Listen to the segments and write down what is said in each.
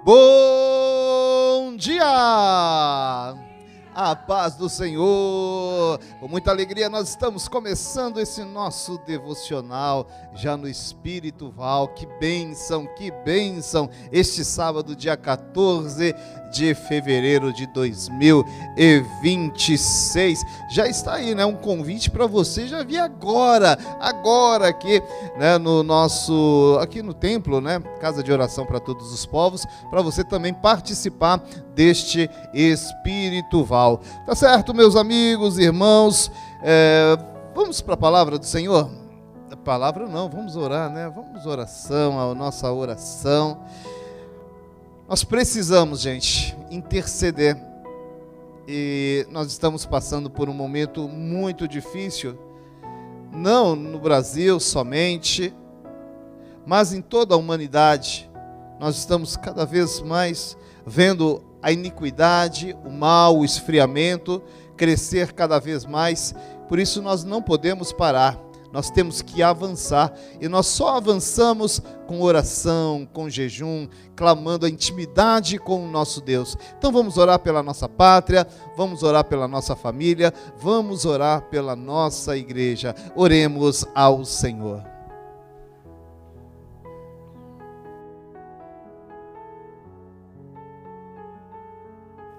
Bom dia! A paz do Senhor! Com muita alegria nós estamos começando esse nosso devocional já no Espírito Val. Que bênção, que bênção! Este sábado, dia 14 de fevereiro de 2026. Já está aí, né? Um convite para você já vir agora aqui, né? Aqui no templo, né? Casa de oração para todos os povos, para você também participar deste Espírito Val. Tá certo, meus amigos, irmãos? Vamos para a palavra do Senhor? A palavra não, vamos orar, né? Vamos oração, a nossa oração. Nós precisamos, gente, interceder. E nós estamos passando por um momento muito difícil, não no Brasil somente, mas em toda a humanidade. Nós estamos cada vez mais vendo a iniquidade, o mal, o esfriamento crescer cada vez mais. Por isso nós não podemos parar. Nós temos que avançar, e nós só avançamos com oração, com jejum, clamando a intimidade com o nosso Deus. Então vamos orar pela nossa pátria, vamos orar pela nossa família, vamos orar pela nossa igreja. Oremos ao Senhor.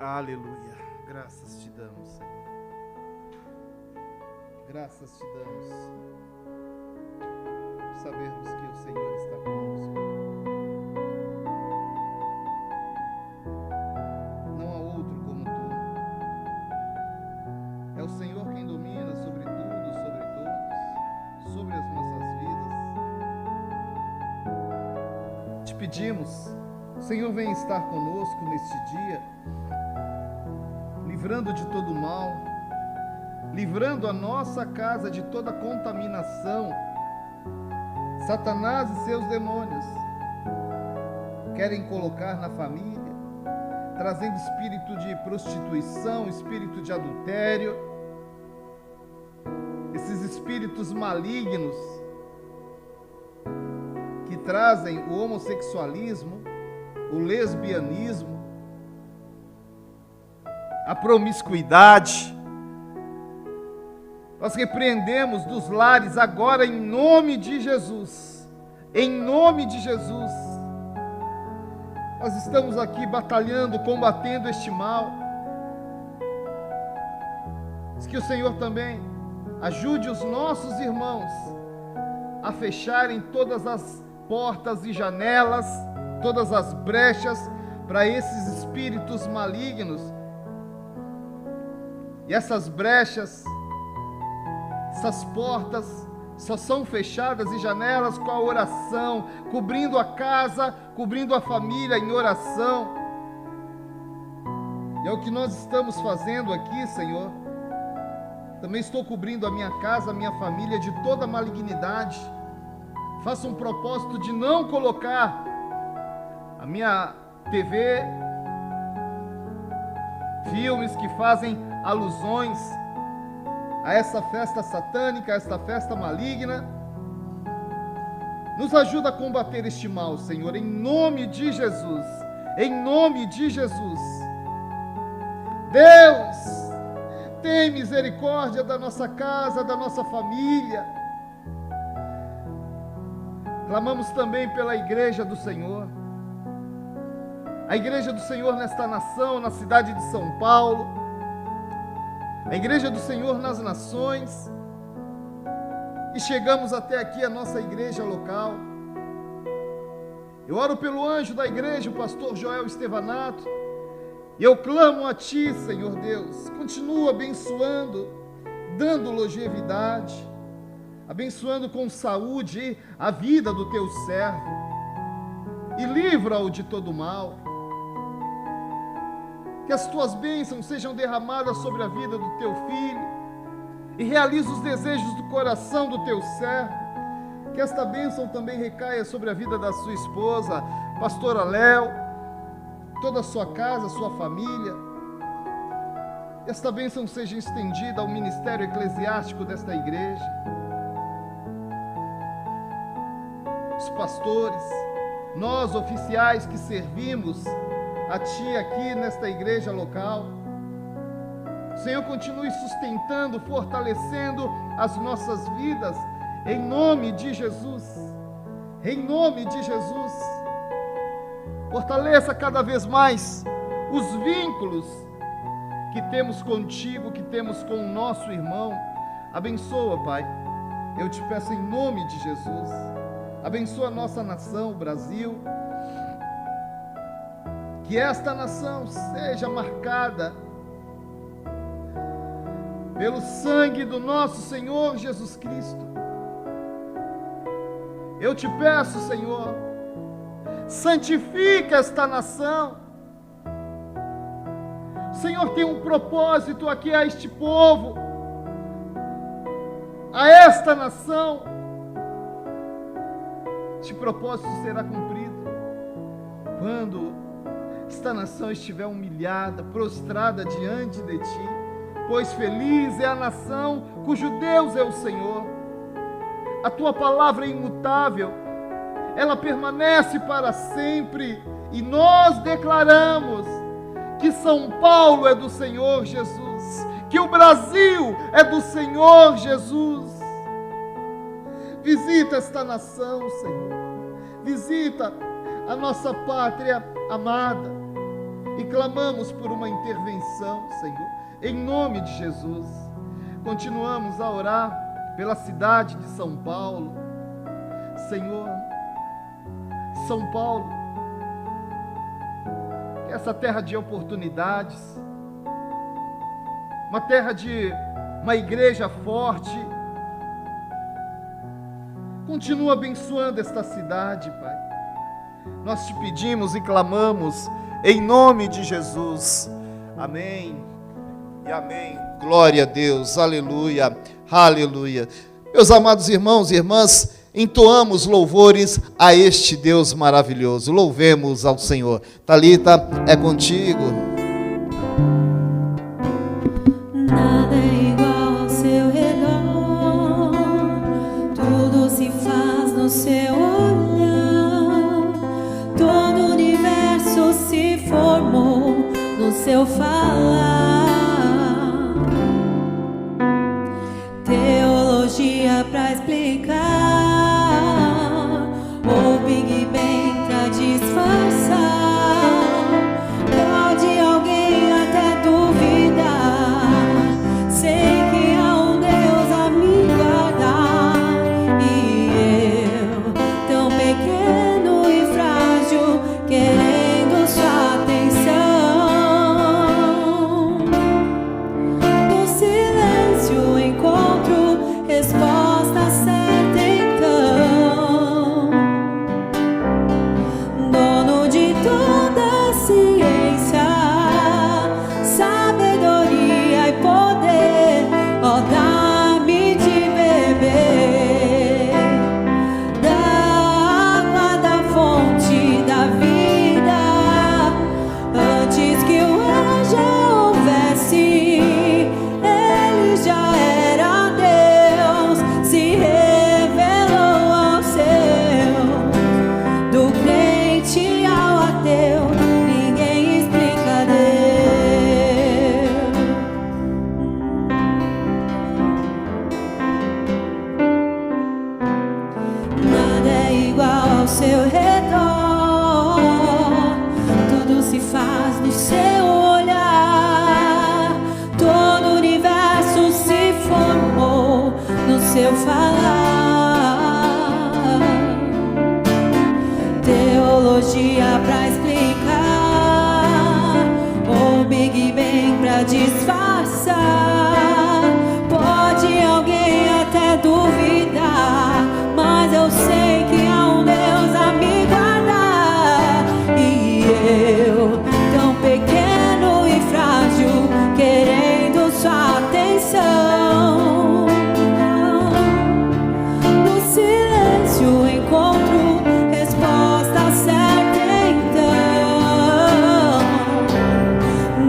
Aleluia, graças te damos, Senhor. Graças te damos. Sabermos que o Senhor está conosco. Não há outro como tu. É o Senhor quem domina sobre tudo, sobre todos, sobre as nossas vidas. Te pedimos, Senhor, vem estar conosco neste dia, livrando de todo mal, livrando a nossa casa de toda contaminação. Satanás e seus demônios querem colocar na família, trazendo espírito de prostituição, espírito de adultério, esses espíritos malignos que trazem o homossexualismo, o lesbianismo, a promiscuidade. Nós repreendemos dos lares agora em nome de Jesus. Em nome de Jesus. Nós estamos aqui batalhando, combatendo este mal. Diz que o Senhor também ajude os nossos irmãos a fecharem todas as portas e janelas, todas as brechas para esses espíritos malignos. E essas brechas, essas portas só são fechadas e janelas com a oração, cobrindo a casa, cobrindo a família em oração. E é o que nós estamos fazendo aqui, Senhor. Também estou cobrindo a minha casa, a minha família de toda malignidade. Faço um propósito de não colocar a minha TV, filmes que fazem alusões a essa festa satânica, a esta festa maligna. Nos ajuda a combater este mal, Senhor, em nome de Jesus. Em nome de Jesus. Deus, tem misericórdia da nossa casa, da nossa família. Clamamos também pela igreja do Senhor. A igreja do Senhor nesta nação, na cidade de São Paulo. A igreja do Senhor nas nações. E chegamos até aqui a nossa igreja local. Eu oro pelo anjo da igreja, o pastor Joel Estevanato. E eu clamo a Ti, Senhor Deus. Continua abençoando, dando longevidade, abençoando com saúde a vida do Teu servo. E livra-o de todo mal. Que as Tuas bênçãos sejam derramadas sobre a vida do Teu filho e realize os desejos do coração do Teu servo. Que esta bênção também recaia sobre a vida da sua esposa, pastora Léo, toda a sua casa, sua família. Que esta bênção seja estendida ao ministério eclesiástico desta igreja. Os pastores, nós oficiais que servimos a Ti aqui nesta igreja local. Senhor, continue sustentando, fortalecendo as nossas vidas, em nome de Jesus, em nome de Jesus. Fortaleça cada vez mais os vínculos que temos contigo, que temos com o nosso irmão. Abençoa, Pai, eu te peço em nome de Jesus. Abençoa a nossa nação, o Brasil. Que esta nação seja marcada pelo sangue do nosso Senhor Jesus Cristo. Eu te peço, Senhor, santifica esta nação. Senhor, tem um propósito aqui a este povo, a esta nação. Este propósito será cumprido quando esta nação estiver humilhada, prostrada diante de Ti, pois feliz é a nação cujo Deus é o Senhor. A Tua palavra é imutável, ela permanece para sempre, e nós declaramos que São Paulo é do Senhor Jesus, que o Brasil é do Senhor Jesus. Visita esta nação, Senhor, visita a nossa pátria amada, e clamamos por uma intervenção, Senhor, em nome de Jesus. Continuamos a orar pela cidade de São Paulo. Senhor, São Paulo, que essa terra de oportunidades, uma terra de uma igreja forte, continua abençoando esta cidade, Pai. Nós te pedimos e clamamos em nome de Jesus. Amém e amém. Glória a Deus, aleluia, aleluia. Meus amados irmãos e irmãs, entoamos louvores a este Deus maravilhoso. Louvemos ao Senhor. Talita, é contigo. Nada é igual ao seu redor, tudo se faz no seu olhar, todo o universo se formou no seu falar. Teologia pra explicar, ou Big Bang pra disfarçar. Pode alguém até duvidar, sei que há um Deus a me guardar. E eu, tão pequeno e frágil, querendo sua atenção. No silêncio encontro resposta certa então. Dono de toda a ciência, sabedoria e poder, ó, dá-me de beber da água da fonte da vida. Antes que o ar já houvesse, ele já era Deus, se revelou aos seus. Do crente ao ateu, ninguém explica Deus. Nada é igual ao seu redor, tudo se faz no seu olhar, todo o universo se formou no seu falar. Teologia pra explicar, ou Big Bang pra disfarçar. Pode alguém até duvidar, mas eu sei que há um Deus a me guardar. E eu, tão pequeno e frágil, querendo sua atenção. No silêncio encontro resposta certa então.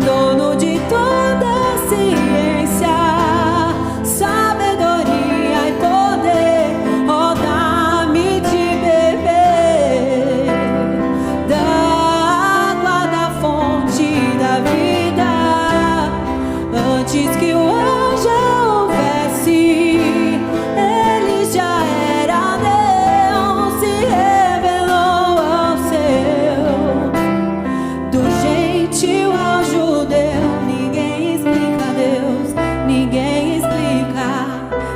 Dono de toda a vida. Antes que o anjo houvesse, ele já era Deus, se revelou ao seu. Do gentil ao judeu, ninguém explica Deus, ninguém explica,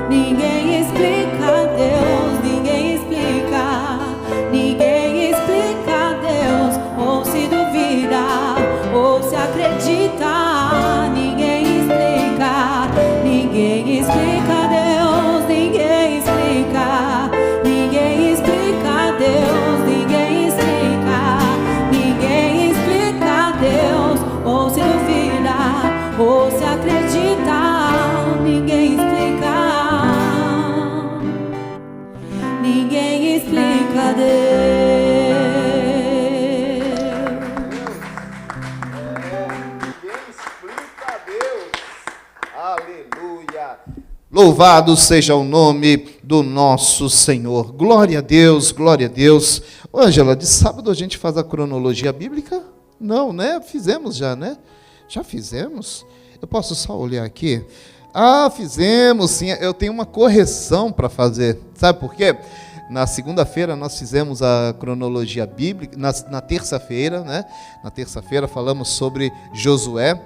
ninguém explica Deus, ninguém explica, ninguém explica Deus. Ou se duvida, ou se acredita, ninguém explica, ninguém explica Deus, ninguém explica, ninguém explica Deus, ninguém explica, ninguém explica Deus. Ou se duvida, ou se acredita, ninguém explica, ninguém explica Deus. Ninguém explica a Deus. Aleluia. Louvado seja o nome do nosso Senhor. Glória a Deus, glória a Deus. Ângela, de sábado a gente faz a cronologia bíblica? Não, né? Fizemos já, né? Já fizemos? Eu posso só olhar aqui? Ah, fizemos sim. Eu tenho uma correção para fazer. Sabe por quê? Na segunda-feira nós fizemos a cronologia bíblica, na terça-feira, né? Na terça-feira falamos sobre Josué.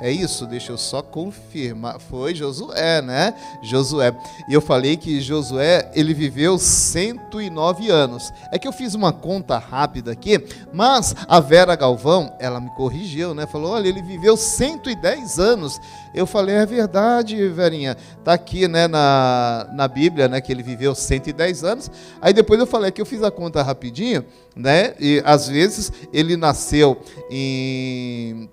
É isso? Deixa eu só confirmar. Foi Josué, né? Josué. E eu falei que Josué, ele viveu 109 anos. É que eu fiz uma conta rápida aqui, mas a Vera Galvão, ela me corrigiu, né? Falou, olha, ele viveu 110 anos. Eu falei, é verdade, Verinha. Tá aqui, né, na Bíblia, né, que ele viveu 110 anos. Aí depois eu falei que eu fiz a conta rapidinho, né? E às vezes ele nasceu em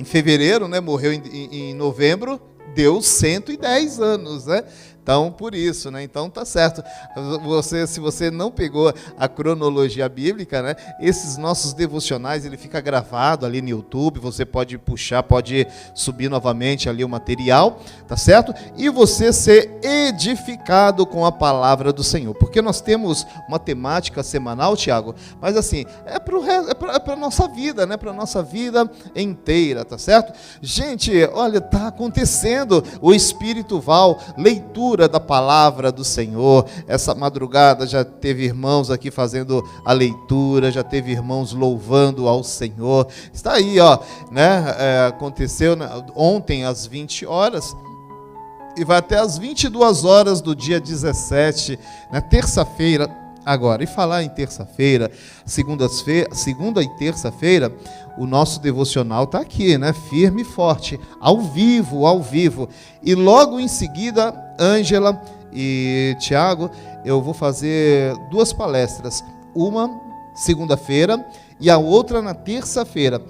fevereiro, né, morreu em novembro, deu 110 anos, né? Então, por isso, né? Então, tá certo. Se você não pegou a cronologia bíblica, né? Esses nossos devocionais, ele fica gravado ali no YouTube, você pode puxar, pode subir novamente ali o material, tá certo? E você ser edificado com a palavra do Senhor. Porque nós temos uma temática semanal, Tiago, mas assim, é para a nossa vida, né? Para a nossa vida inteira, tá certo? Gente, olha, tá acontecendo o Espírito Val, leitura da palavra do Senhor. Essa madrugada já teve irmãos aqui fazendo a leitura, já teve irmãos louvando ao Senhor. Está aí, ó, né? Aconteceu ontem às 20 horas e vai até às 22 horas do dia 17, na terça-feira. Agora, e falar em terça-feira, segunda e terça-feira, o nosso devocional está aqui, né? Firme e forte, ao vivo. E logo em seguida, Ângela e Tiago, eu vou fazer 2 palestras. Uma segunda-feira e a outra na terça-feira.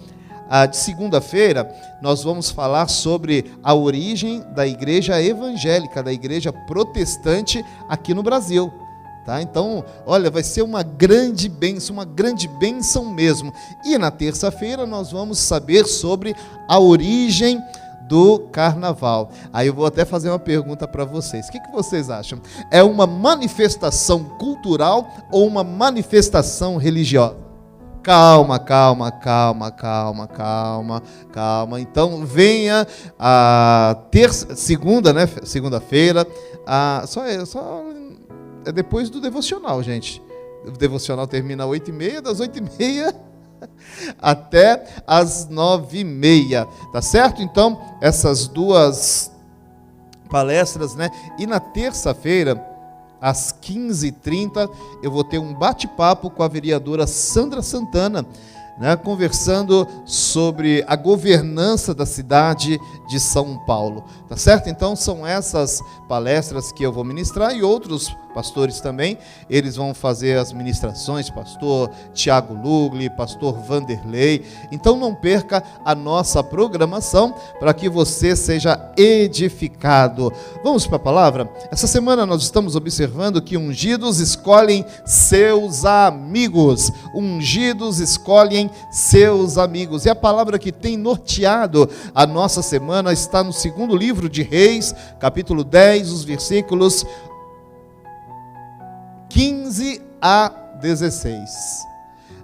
A de segunda-feira, nós vamos falar sobre a origem da igreja evangélica, da igreja protestante aqui no Brasil. Tá? Então, olha, vai ser uma grande bênção mesmo. E na terça-feira nós vamos saber sobre a origem do carnaval. Aí eu vou até fazer uma pergunta para vocês. O que vocês acham? É uma manifestação cultural ou uma manifestação religiosa? Calma. Então, venha a segunda, né? Segunda-feira. É depois do devocional, gente. O devocional termina às 8h30, das 8h30 até às 9h30, tá certo? Então, essas 2 palestras, né? E na terça-feira, às 15h30, eu vou ter um bate-papo com a vereadora Sandra Santana, né, conversando sobre a governança da cidade de São Paulo, tá certo? Então são essas palestras que eu vou ministrar e outros pastores também, eles vão fazer as ministrações, pastor Tiago Lugli, pastor Vanderlei. Então não perca a nossa programação para que você seja edificado. Vamos para a palavra? Essa semana nós estamos observando que ungidos escolhem seus amigos. Ungidos escolhem seus amigos. E a palavra que tem norteado a nossa semana está no 2º livro de Reis, capítulo 10, os versículos 15 a 16.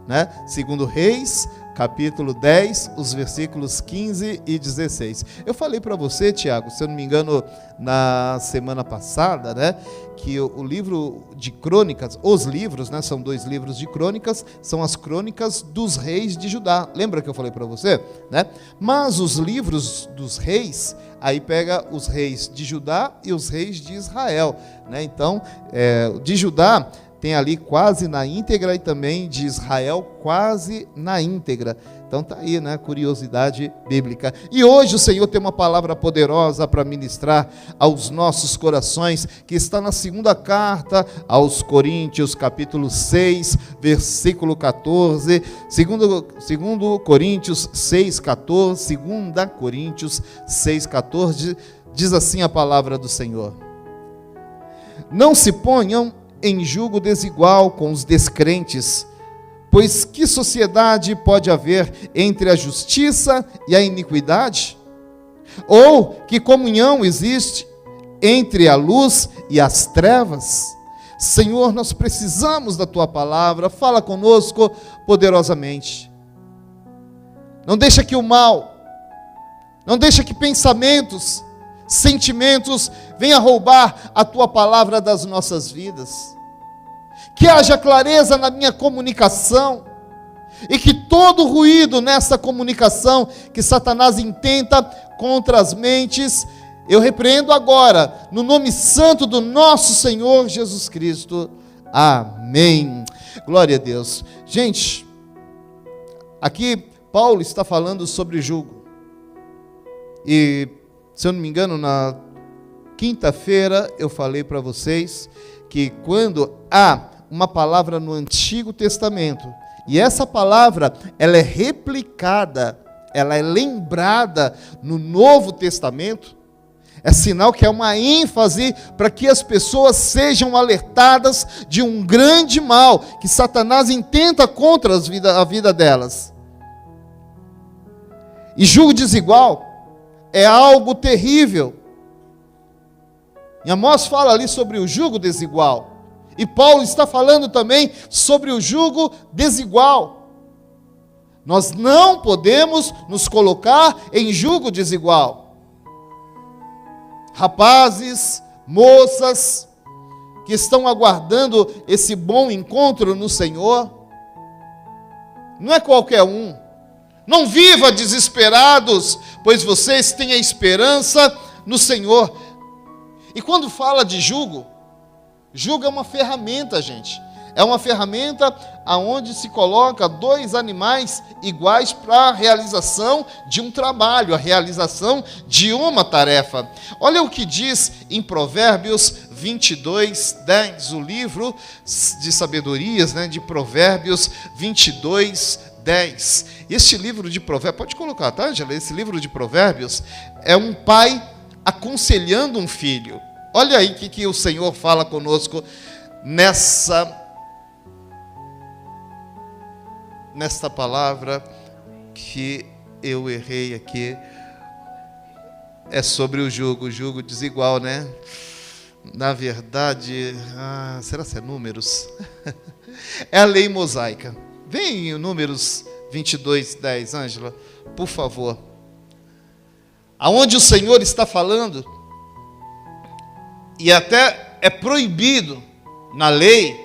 Né? 2 Reis, capítulo 10, os versículos 15 e 16. Eu falei para você, Tiago, se eu não me engano, na semana passada, né, que o livro de crônicas, os livros, né, são 2 livros de crônicas, são as crônicas dos reis de Judá. Lembra que eu falei para você? Né? Mas os livros dos reis, aí pega os reis de Judá e os reis de Israel. Né? Então, de Judá tem ali quase na íntegra e também de Israel quase na íntegra. Então tá aí, né, curiosidade bíblica. E hoje o Senhor tem uma palavra poderosa para ministrar aos nossos corações, que está na segunda carta aos Coríntios, capítulo 6, versículo 14, segundo Coríntios 6, 14, 2 Coríntios 6, 14, diz assim a palavra do Senhor: não se ponham em julgo desigual com os descrentes, pois que sociedade pode haver entre a justiça e a iniquidade? Ou que comunhão existe entre a luz e as trevas? Senhor, nós precisamos da Tua palavra, fala conosco poderosamente. Não deixa que o mal, não deixa que pensamentos, sentimentos venha roubar a Tua palavra das nossas vidas. Que haja clareza na minha comunicação e que todo ruído nessa comunicação que Satanás intenta contra as mentes, eu repreendo agora, no nome santo do nosso Senhor Jesus Cristo. Amém. Glória a Deus. Gente, aqui Paulo está falando sobre jugo. E, se eu não me engano, na quinta-feira eu falei para vocês que quando há uma palavra no Antigo Testamento, e essa palavra, ela é replicada, ela é lembrada no Novo Testamento, é sinal que é uma ênfase para que as pessoas sejam alertadas de um grande mal que Satanás intenta contra a vida delas. E julgo desigual é algo terrível. E Amós fala ali sobre o jugo desigual. E Paulo está falando também sobre o jugo desigual. Nós não podemos nos colocar em jugo desigual. Rapazes, moças, que estão aguardando esse bom encontro no Senhor, não é qualquer um. Não viva desesperados, pois vocês têm a esperança no Senhor. E quando fala de jugo, jugo é uma ferramenta, gente. É uma ferramenta aonde se coloca 2 animais iguais para a realização de um trabalho, a realização de uma tarefa. Olha o que diz em Provérbios 22, 10, o livro de sabedorias, né, de Provérbios 22, 10. Este livro de Provérbios, pode colocar, tá, Angela? Esse livro de Provérbios é um pai aconselhando um filho. Olha aí o que o Senhor fala conosco nesta palavra que eu errei aqui. É sobre o jugo desigual, né? Na verdade, será que é Números? É a lei mosaica. Vem em Números 22, 10, Ângela, por favor. Aonde o Senhor está falando, e até é proibido na lei,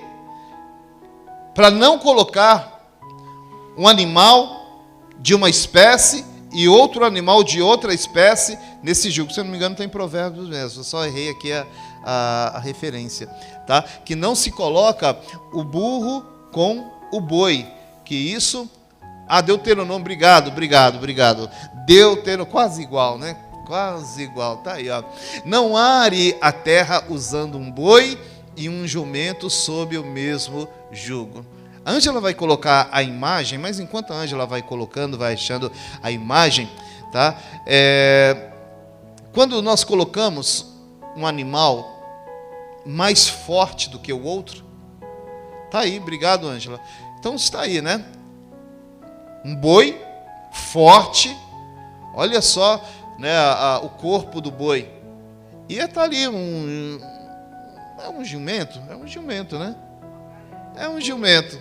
para não colocar um animal de uma espécie e outro animal de outra espécie nesse jugo. Se eu não me engano, tem Provérbios mesmo, eu só errei aqui a referência, tá? Que não se coloca o burro com o boi, que isso... Deuteronômio, obrigado. Deuteronômio, quase igual, né? Quase igual, tá aí, ó. Não are a terra usando um boi e um jumento sob o mesmo jugo. A Ângela vai colocar a imagem, mas enquanto a Ângela vai colocando, vai achando a imagem, tá? Quando nós colocamos um animal mais forte do que o outro, tá aí, obrigado, Ângela. Então está aí, né? Um boi forte, olha só, né, o corpo do boi. E está ali é um jumento, né? É um jumento.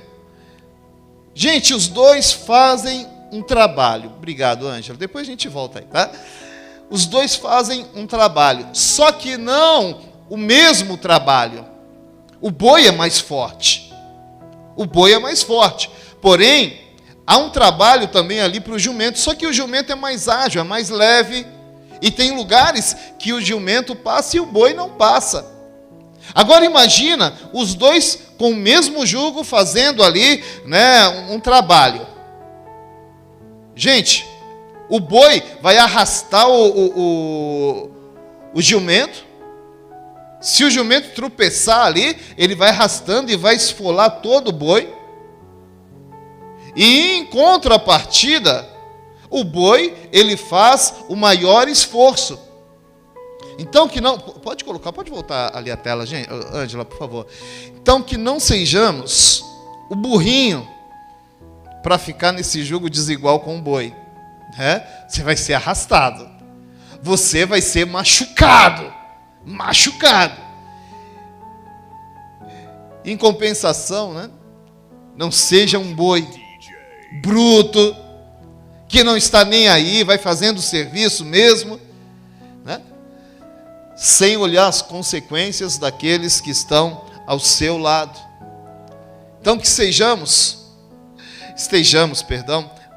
Gente, os dois fazem um trabalho. Obrigado, Ângela. Depois a gente volta aí, tá? Os dois fazem um trabalho, só que não o mesmo trabalho. O boi é mais forte. O boi é mais forte. Porém, há um trabalho também ali para o jumento, só que o jumento é mais ágil, é mais leve, e tem lugares que o jumento passa e o boi não passa. Agora imagina os dois com o mesmo jugo fazendo ali, né, um trabalho. Gente, o boi vai arrastar o jumento. Se o jumento tropeçar ali, ele vai arrastando e vai esfolar todo o boi. E em contrapartida, o boi, ele faz o maior esforço. Então que não, pode voltar ali a tela, gente, Ângela, por favor. Então que não sejamos o burrinho para ficar nesse jugo desigual com o boi. Você vai ser arrastado. Você vai ser machucado. Em compensação, né? Não seja um boi bruto, que não está nem aí, vai fazendo o serviço mesmo, né? Sem olhar as consequências daqueles que estão ao seu lado. Então que estejamos,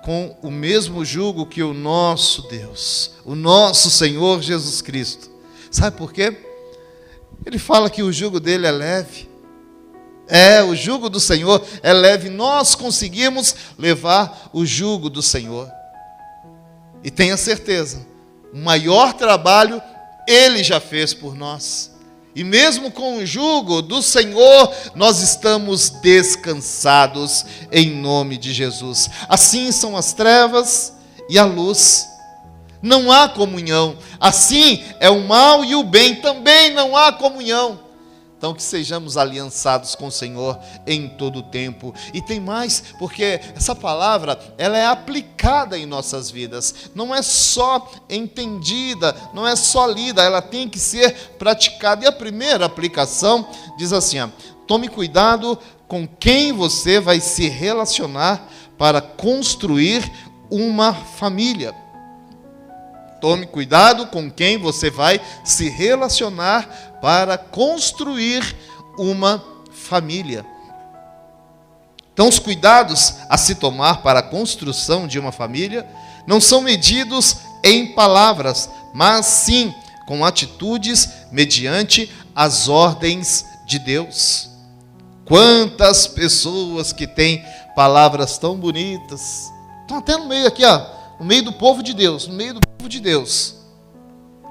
com o mesmo jugo que o nosso Deus, o nosso Senhor Jesus Cristo. Sabe por quê? Ele fala que o jugo dele é leve. O jugo do Senhor é leve. Nós conseguimos levar o jugo do Senhor. E tenha certeza, o maior trabalho Ele já fez por nós. E mesmo com o jugo do Senhor, nós estamos descansados em nome de Jesus. Assim são as trevas e a luz. Não há comunhão. Assim é o mal e o bem, também não há comunhão. Então que sejamos aliançados com o Senhor em todo o tempo. E tem mais, porque essa palavra, ela é aplicada em nossas vidas. Não é só entendida, não é só lida, ela tem que ser praticada. E a primeira aplicação diz assim, tome cuidado com quem você vai se relacionar para construir uma família. Tome cuidado com quem você vai se relacionar para construir uma família. Então, os cuidados a se tomar para a construção de uma família não são medidos em palavras, mas sim com atitudes mediante as ordens de Deus. Quantas pessoas que têm palavras tão bonitas, estão até no meio aqui, no meio do povo de Deus,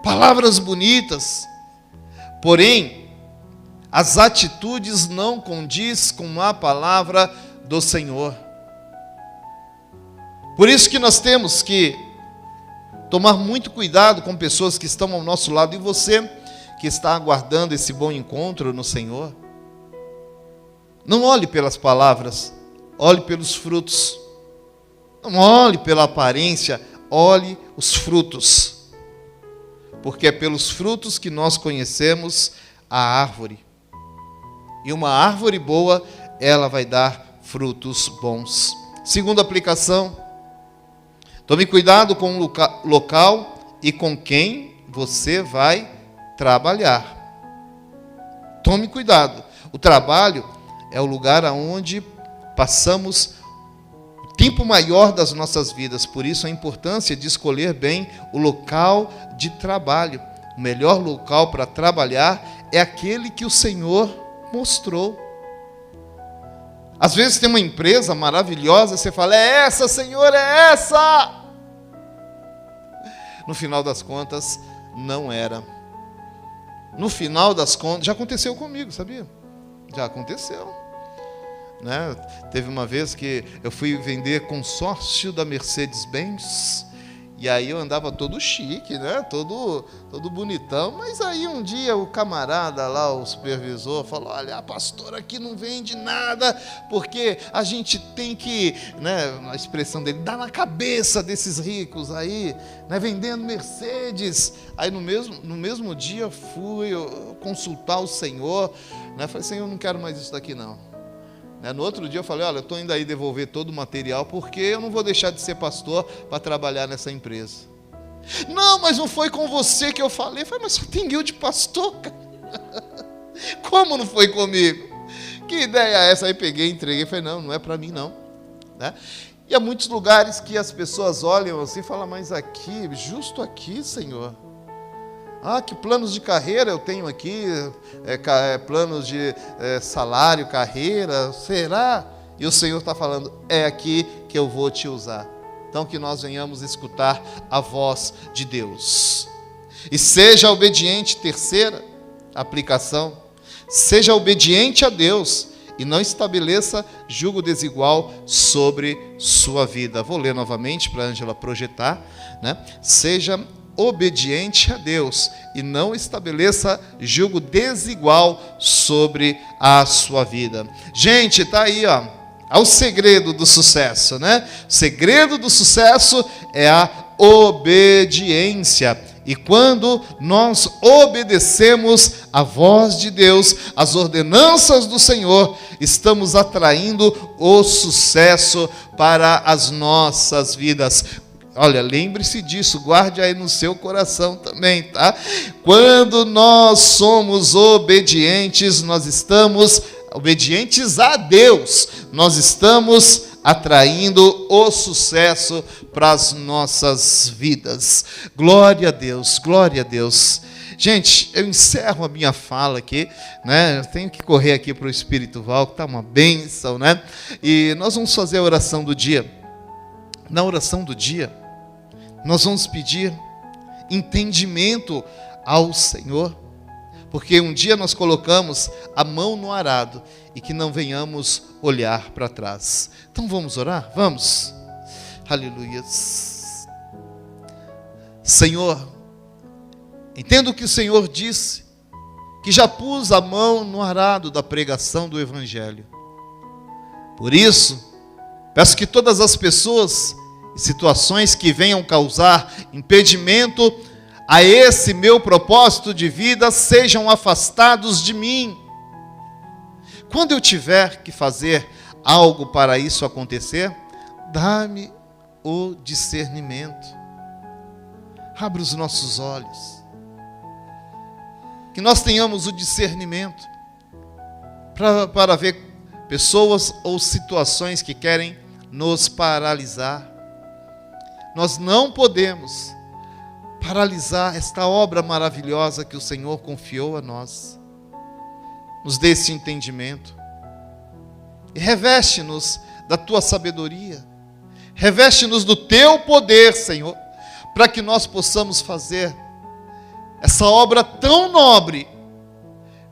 palavras bonitas, porém, as atitudes não condiz com a palavra do Senhor. Por isso que nós temos que tomar muito cuidado com pessoas que estão ao nosso lado, e você que está aguardando esse bom encontro no Senhor, não olhe pelas palavras, olhe pelos frutos. Não olhe pela aparência, olhe os frutos. Porque é pelos frutos que nós conhecemos a árvore. E uma árvore boa, ela vai dar frutos bons. Segunda aplicação, tome cuidado com o local e com quem você vai trabalhar. Tome cuidado. O trabalho é o lugar onde passamos tempo maior das nossas vidas, por isso a importância de escolher bem o local de trabalho. O melhor local para trabalhar é aquele que o Senhor mostrou. Às vezes tem uma empresa maravilhosa, você fala, é essa, Senhor, é essa! No final das contas, não era. No final das contas, já aconteceu comigo, sabia? Já aconteceu. Né? Teve uma vez que eu fui vender consórcio da Mercedes-Benz, e aí eu andava todo chique, né? todo bonitão, mas aí um dia o camarada lá, o supervisor, falou, olha, a pastora aqui não vende nada, porque a gente tem que, né, a expressão dele, dar na cabeça desses ricos aí, né, vendendo Mercedes. Aí no mesmo dia fui consultar o Senhor, né? Falei, Senhor, eu não quero mais isso daqui não. No outro dia eu falei, olha, eu estou indo aí devolver todo o material, porque eu não vou deixar de ser pastor para trabalhar nessa empresa. Não, mas não foi com você que eu falei. Eu falei, mas só tem eu de pastor, cara. Como não foi comigo? Que ideia é essa? Aí peguei, entreguei, falei, não é para mim não. E há muitos lugares que as pessoas olham assim e falam, mas aqui, justo aqui, Senhor. Que planos de carreira eu tenho aqui, planos de salário, carreira, será? E o Senhor está falando, é aqui que eu vou te usar. Então que nós venhamos escutar a voz de Deus. E seja obediente, terceira aplicação, seja obediente a Deus e não estabeleça julgo desigual sobre sua vida. Vou ler novamente para a Ângela projetar, Seja obediente a Deus e não estabeleça julgo desigual sobre a sua vida. Gente, está aí, o segredo do sucesso, O segredo do sucesso é a obediência. E quando nós obedecemos a voz de Deus, as ordenanças do Senhor, estamos atraindo o sucesso para as nossas vidas. Olha, lembre-se disso, guarde aí no seu coração também, tá? Quando nós somos obedientes, nós estamos obedientes a Deus, nós estamos atraindo o sucesso para as nossas vidas. Glória a Deus, glória a Deus. Gente, eu encerro a minha fala aqui, Eu tenho que correr aqui para o Espírito Val, que está uma bênção, E nós vamos fazer a oração do dia. Na oração do dia, nós vamos pedir entendimento ao Senhor, porque um dia nós colocamos a mão no arado e que não venhamos olhar para trás. Então vamos orar? Vamos. Aleluia. Senhor, entendo que o Senhor disse que já pus a mão no arado da pregação do Evangelho. Por isso, peço que todas as pessoas e situações que venham causar impedimento a esse meu propósito de vida sejam afastados de mim. Quando eu tiver que fazer algo para isso acontecer, dá-me o discernimento. Abre os nossos olhos. Que nós tenhamos o discernimento para ver pessoas ou situações que querem nos paralisar. Nós não podemos paralisar esta obra maravilhosa que o Senhor confiou a nós. Nos dê esse entendimento. E reveste-nos da tua sabedoria. Reveste-nos do teu poder, Senhor, para que nós possamos fazer essa obra tão nobre,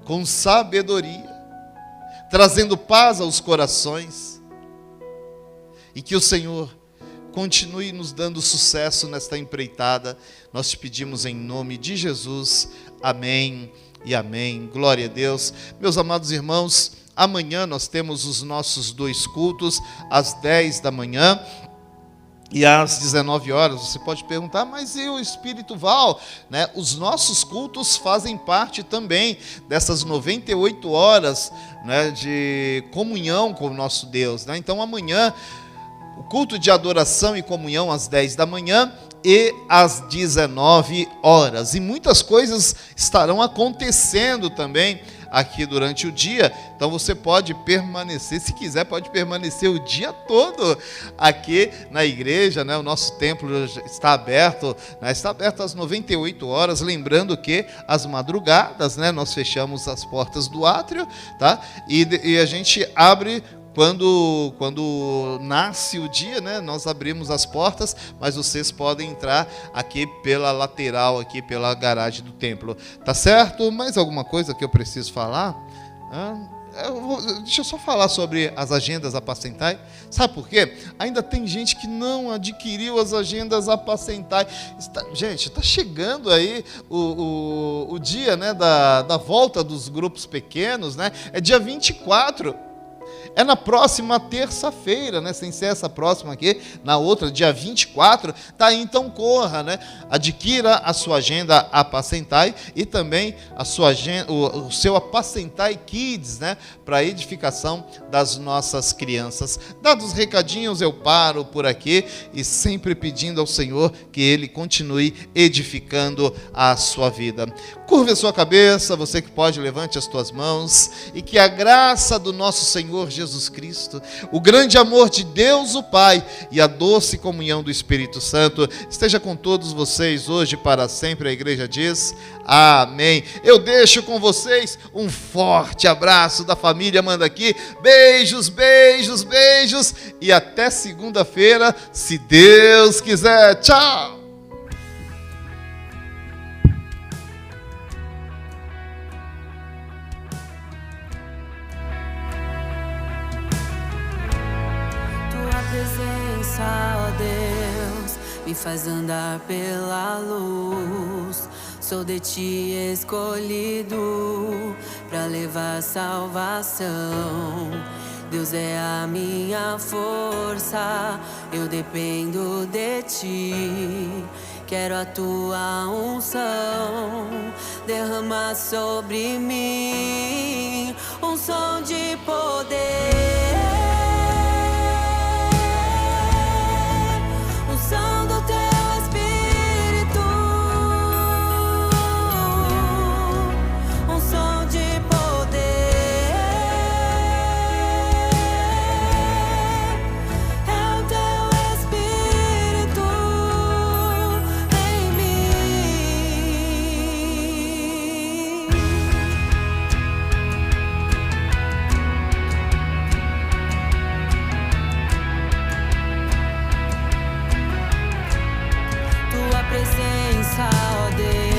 com sabedoria, trazendo paz aos corações. E que o Senhor continue nos dando sucesso nesta empreitada. Nós te pedimos em nome de Jesus. Amém e amém. Glória a Deus. Meus amados irmãos, amanhã nós temos os nossos 2 cultos, às 10 da manhã e às 19 horas. Você pode perguntar, mas e o Espírito Val? Os nossos cultos fazem parte também dessas 98 horas de comunhão com o nosso Deus. Então amanhã, o culto de adoração e comunhão às 10 da manhã e às 19 horas. E muitas coisas estarão acontecendo também aqui durante o dia. Então você pode permanecer, se quiser, pode permanecer o dia todo aqui na igreja, O nosso templo está aberto, Está aberto às 98 horas. Lembrando que às madrugadas, nós fechamos as portas do átrio, tá? E a gente abre quando nasce o dia, nós abrimos as portas, mas vocês podem entrar aqui pela lateral, aqui pela garagem do templo. Tá certo? Mais alguma coisa que eu preciso falar? Deixa eu só falar sobre as agendas Apacentai. Sabe por quê? Ainda tem gente que não adquiriu as agendas Apacentai. Gente, está chegando aí o dia da volta dos grupos pequenos, É dia 24. É na próxima terça-feira, né? Sem ser essa próxima aqui, na outra, dia 24, tá aí, então corra, né? Adquira a sua agenda Apacentai e também a sua agenda, o seu Apacentai Kids, né? Para edificação das nossas crianças. Dados os recadinhos, eu paro por aqui e sempre pedindo ao Senhor que Ele continue edificando a sua vida. Curve a sua cabeça, você que pode, levante as tuas mãos, e que a graça do nosso Senhor Jesus Cristo, o grande amor de Deus o Pai e a doce comunhão do Espírito Santo esteja com todos vocês hoje e para sempre. A igreja diz amém. Eu deixo com vocês um forte abraço da família Manda Aqui. Beijos, beijos, beijos e até segunda-feira, se Deus quiser. Tchau! Presença, ó Deus, me faz andar pela luz. Sou de ti escolhido pra levar salvação. Deus é a minha força, eu dependo de ti. Quero a tua unção derramar sobre mim, um som de poder. Presença, ó Deus.